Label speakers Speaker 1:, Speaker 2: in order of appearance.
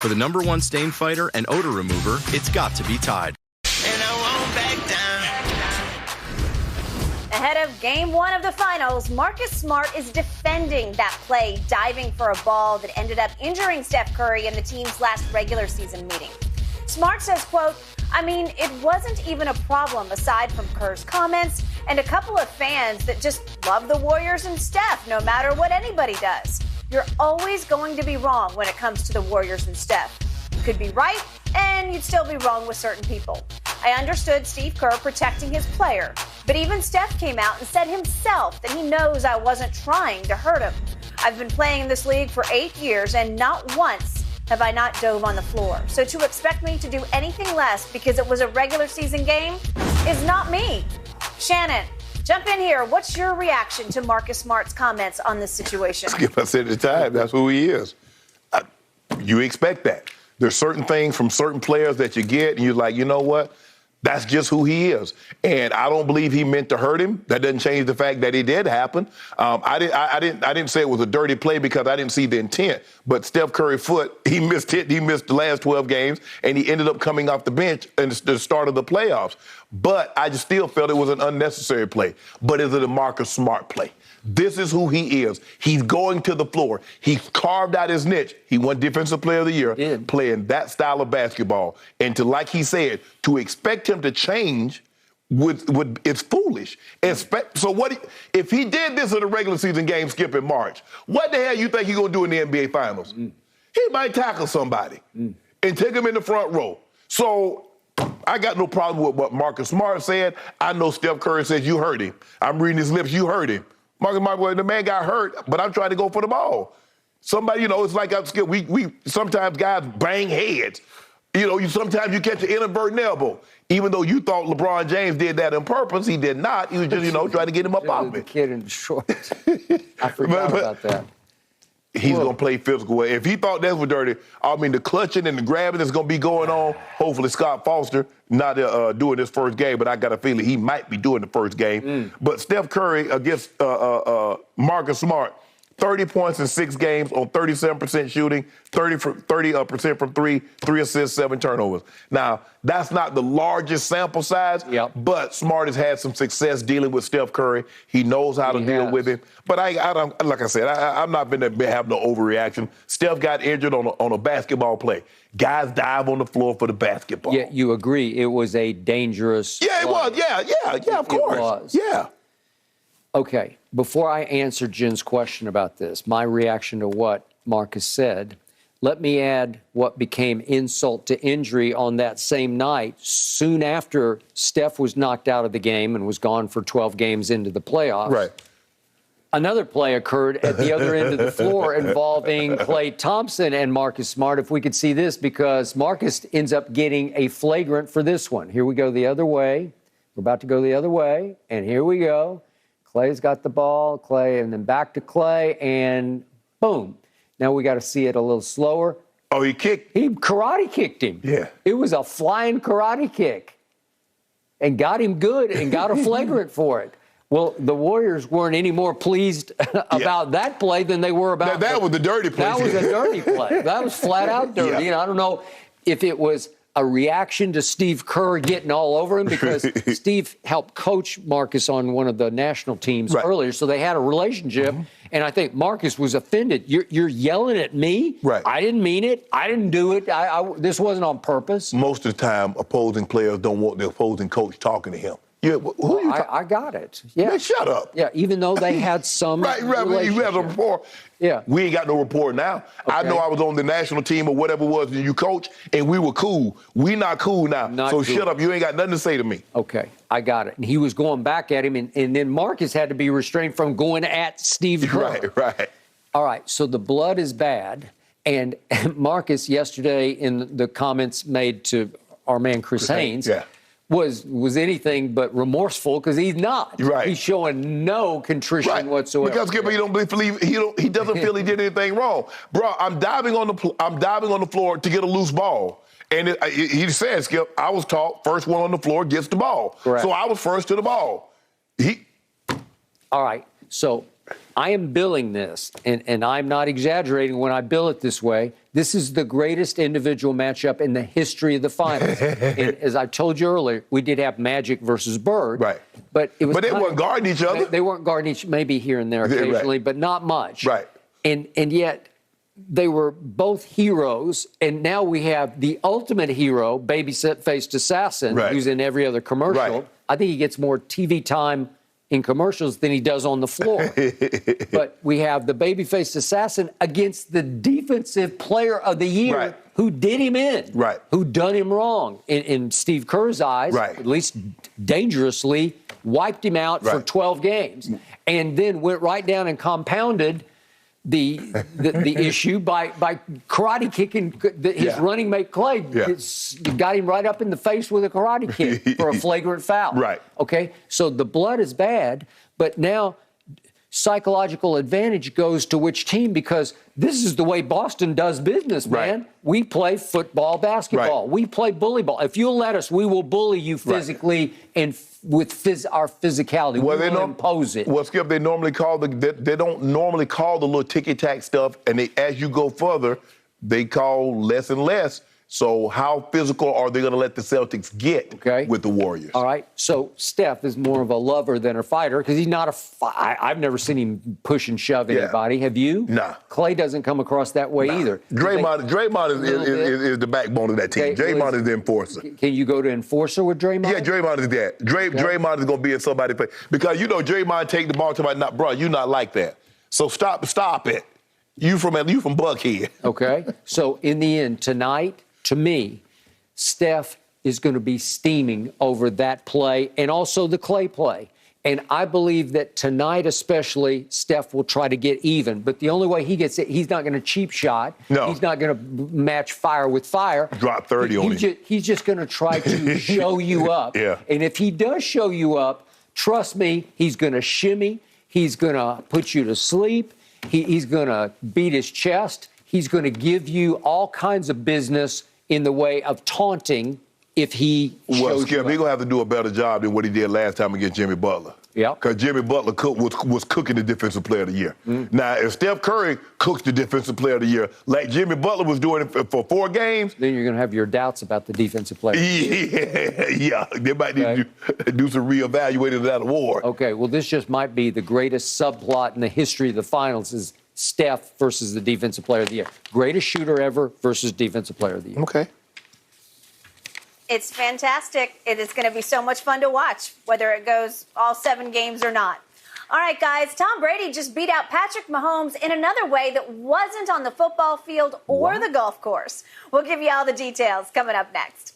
Speaker 1: For the #1 stain fighter and odor remover, it's got to be Tide.
Speaker 2: And I won't back down.
Speaker 3: Ahead of Game 1 of the finals, Marcus Smart is defending that play, diving for a ball that ended up injuring Steph Curry in the team's last regular season meeting. Smart says, quote, "I mean, it wasn't even a problem aside from Kerr's comments and a couple of fans that just love the Warriors and Steph no matter what anybody does. You're always going to be wrong when it comes to the Warriors and Steph. You could be right, and you'd still be wrong with certain people. I understood Steve Kerr protecting his player, but even Steph came out and said himself that he knows I wasn't trying to hurt him. I've been playing in this league for 8 years, and not once have I not dove on the floor. So to expect me to do anything less because it was a regular season game is not me." Shannon, jump in here. What's your reaction to Marcus Smart's comments on this situation?
Speaker 4: I said at the time, that's who he is. You expect that. There's certain things from certain players that you get, and you're like, you know what? That's just who he is. And I don't believe he meant to hurt him. That doesn't change the fact that it did happen. I didn't say it was a dirty play because I didn't see the intent. But Steph Curry's foot, he missed the last 12 games, and he ended up coming off the bench in the start of the playoffs. But I just still felt it was an unnecessary play. But is it a Marcus Smart play? This is who he is. He's going to the floor. He's carved out his niche. He won Defensive Player of the Year playing that style of basketball. And to, like he said, to expect him to change it's foolish. So what if he did this in a regular season game, Skip, in March? What the hell you think he's going to do in the NBA Finals? He might tackle somebody and take him in the front row. So I got no problem with what Marcus Smart said. I know Steph Curry says you hurt him. I'm reading his lips, you hurt him. Marcus Smart, the man got hurt, but I'm trying to go for the ball. Somebody, it's like we sometimes guys bang heads. Sometimes you catch an inadvertent elbow. Even though you thought LeBron James did that on purpose, he did not. He was just, trying to get him up off me.
Speaker 5: The kid in the shorts. I forgot about that.
Speaker 4: He's going to play physical. If he thought that was dirty, the clutching and the grabbing that's going to be going on, hopefully Scott Foster not doing this first game, but I got a feeling he might be doing the first game. But Steph Curry against Marcus Smart, 30 points in 6 games on 37% shooting, 30% from 3 assists, 7 turnovers. Now, that's not the largest sample size, but Smart has had some success dealing with Steph Curry. He knows how to deal with him. But I don't, like I said, I'm not going to have no overreaction. Steph got injured on a basketball play. Guys dive on the floor for the basketball.
Speaker 5: Yeah, you agree. It was a dangerous
Speaker 4: play. It was. Yeah, of course.
Speaker 5: It was.
Speaker 4: Yeah.
Speaker 5: Okay, before I answer Jen's question about this, my reaction to what Marcus said, let me add what became insult to injury on that same night, soon after Steph was knocked out of the game and was gone for 12 games into the playoffs.
Speaker 4: Right.
Speaker 5: Another play occurred at the other end of the floor involving Klay Thompson and Marcus Smart. If we could see this, because Marcus ends up getting a flagrant for this one. Here we go the other way. We're about to go the other way, and here we go. Klay's got the ball, Klay, and then back to Klay, and boom. Now we got to see it a little slower.
Speaker 4: Oh, he
Speaker 5: karate kicked him.
Speaker 4: Yeah.
Speaker 5: It was a flying karate kick and got him good and got a flagrant for it. Well, the Warriors weren't any more pleased about that play than they were about
Speaker 4: that was the dirty play.
Speaker 5: That was a dirty play. That was flat out dirty.
Speaker 4: Yeah.
Speaker 5: I don't know if it was a reaction to Steve Kerr getting all over him, because Steve helped coach Marcus on one of the national teams earlier, so they had a relationship. And I think Marcus was offended. You're yelling at me?
Speaker 4: Right.
Speaker 5: I didn't mean it. I didn't do it. This wasn't on purpose.
Speaker 4: Most of the time, opposing players don't want the opposing coach talking to him.
Speaker 5: I got it. Yeah.
Speaker 4: Man, shut up.
Speaker 5: Yeah, even though they had some
Speaker 4: right. You have a rapport.
Speaker 5: Yeah.
Speaker 4: We ain't got no rapport now. Okay. I know I was on the national team or whatever it was that you coach, and we were cool. We not cool now. Shut up. You ain't got nothing to say to me.
Speaker 5: Okay, I got it. And he was going back at him, and then Marcus had to be restrained from going at Steve Kerr.
Speaker 4: Right.
Speaker 5: All right, so the blood is bad. And Marcus yesterday in the comments made to our man Chris Haynes was anything but remorseful, because he's not.
Speaker 4: Right.
Speaker 5: He's showing no contrition whatsoever.
Speaker 4: Because Skipper, he doesn't feel he did anything wrong. Bro, I'm diving on the floor to get a loose ball. And he said, Skip, I was taught first one on the floor gets the ball. Correct. So I was first to the ball.
Speaker 5: All right. So I am billing this, and I'm not exaggerating when I bill it this way. This is the greatest individual matchup in the history of the finals. And as I told you earlier, we did have Magic versus Bird.
Speaker 4: Right.
Speaker 5: But it was
Speaker 4: But they weren't guarding each other.
Speaker 5: They weren't guarding each, maybe here and there occasionally, but not much.
Speaker 4: Right.
Speaker 5: And yet they were both heroes. And now we have the ultimate hero, baby-faced assassin, who's in every other commercial.
Speaker 4: Right.
Speaker 5: I think he gets more TV time in commercials than he does on the floor. But we have the baby-faced assassin against the defensive player of the year who did him in, who done him wrong. In Steve Kerr's eyes, at least dangerously, wiped him out for 12 games. And then went right down and compounded the issue by karate kicking his running mate Clay. Got him right up in the face with a karate kick for a flagrant foul.
Speaker 4: Right.
Speaker 5: Okay, so the blood is bad, but now psychological advantage goes to which team, because this is the way Boston does business, man. We play football, basketball. We play bully ball. If you'll let us, we will bully you physically and with our physicality.
Speaker 4: Well,
Speaker 5: we will impose it.
Speaker 4: Well, Skip, they normally call they don't normally call the little ticky-tack stuff, and as you go further, they call less and less. So how physical are they going to let the Celtics get with the Warriors?
Speaker 5: All right. So Steph is more of a lover than a fighter, because he's not I've never seen him push and shove anybody. Have you?
Speaker 4: Nah.
Speaker 5: Clay doesn't come across that way either.
Speaker 4: Draymond is the backbone of that team. Draymond is the enforcer.
Speaker 5: Can you go to enforcer with Draymond?
Speaker 4: Yeah, Draymond is that. Draymond is going to be in somebody's place. Because, Draymond take the ball to my, bro, you not like that. So stop it. You from Buckhead.
Speaker 5: Okay. So in the end, tonight, to me, Steph is going to be steaming over that play and also the Clay play. And I believe that tonight especially, Steph will try to get even. But the only way he gets it, he's not going to cheap shot.
Speaker 4: No.
Speaker 5: He's not going to match fire with fire.
Speaker 4: Drop 30 on him.
Speaker 5: He's just going to try to show you up.
Speaker 4: Yeah.
Speaker 5: And if he does show you up, trust me, he's going to shimmy. He's going to put you to sleep. He's going to beat his chest. He's going to give you all kinds of business in the way of taunting if he shows
Speaker 4: Well, Skip,
Speaker 5: you
Speaker 4: he's going to have to do a better job than what he did last time against Jimmy Butler.
Speaker 5: Yeah.
Speaker 4: Because Jimmy Butler was cooking the Defensive Player of the Year. Now, if Steph Curry cooks the Defensive Player of the Year like Jimmy Butler was doing it for 4 games,
Speaker 5: then you're going to have your doubts about the Defensive Player.
Speaker 4: Yeah, they might need to do some reevaluating of that award.
Speaker 5: Okay, well, this just might be the greatest subplot in the history of the finals is Steph versus the Defensive Player of the Year. Greatest shooter ever versus Defensive Player of the Year.
Speaker 4: Okay.
Speaker 3: It's fantastic. It is going to be so much fun to watch, whether it goes all 7 games or not. All right, guys, Tom Brady just beat out Patrick Mahomes in another way that wasn't on the football field or the golf course. We'll give you all the details coming up next.